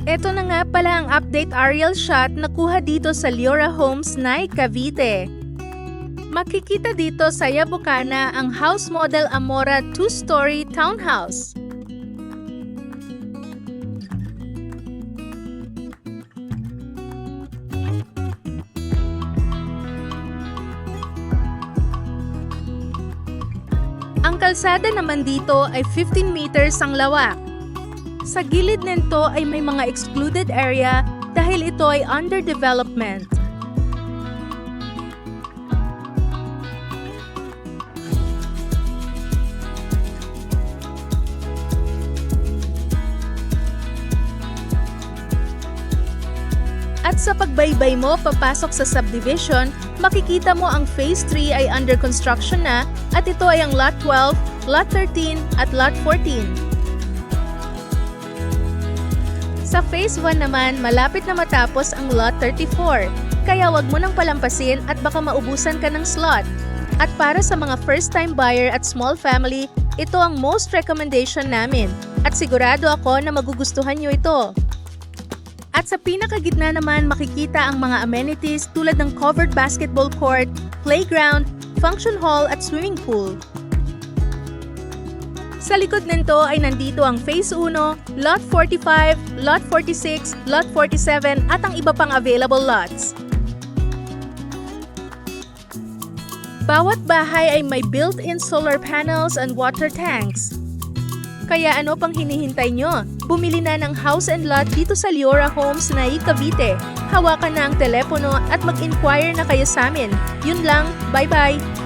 Ito na nga pala ang update aerial shot na kuha dito sa Leora Homes, Nay, Cavite. Makikita dito sa Yabucana ang house model Amora 2-story townhouse. Ang kalsada naman dito ay 15 meters ang lawak. Sa gilid nito ay may mga excluded area dahil ito ay under development. At sa pagbaybay mo papasok sa subdivision, makikita mo ang Phase 3 ay under construction na at ito ay ang Lot 12, Lot 13 at Lot 14. Sa Phase 1 naman, malapit na matapos ang Lot 34, kaya wag mo nang palampasin at baka maubusan ka ng slot. At para sa mga first-time buyer at small family, ito ang most recommendation namin at sigurado ako na magugustuhan nyo ito. At sa pinakagitna naman makikita ang mga amenities tulad ng covered basketball court, playground, function hall at swimming pool. Sa likod nito ay nandito ang Phase 1, Lot 45, Lot 46, Lot 47 at ang iba pang available lots. Bawat bahay ay may built-in solar panels and water tanks. Kaya ano pang hinihintay nyo? Bumili na ng house and lot dito sa Leora Homes, Nay, Cavite. Hawakan na ang telepono at mag-inquire na kayo sa amin. Yun lang, bye-bye!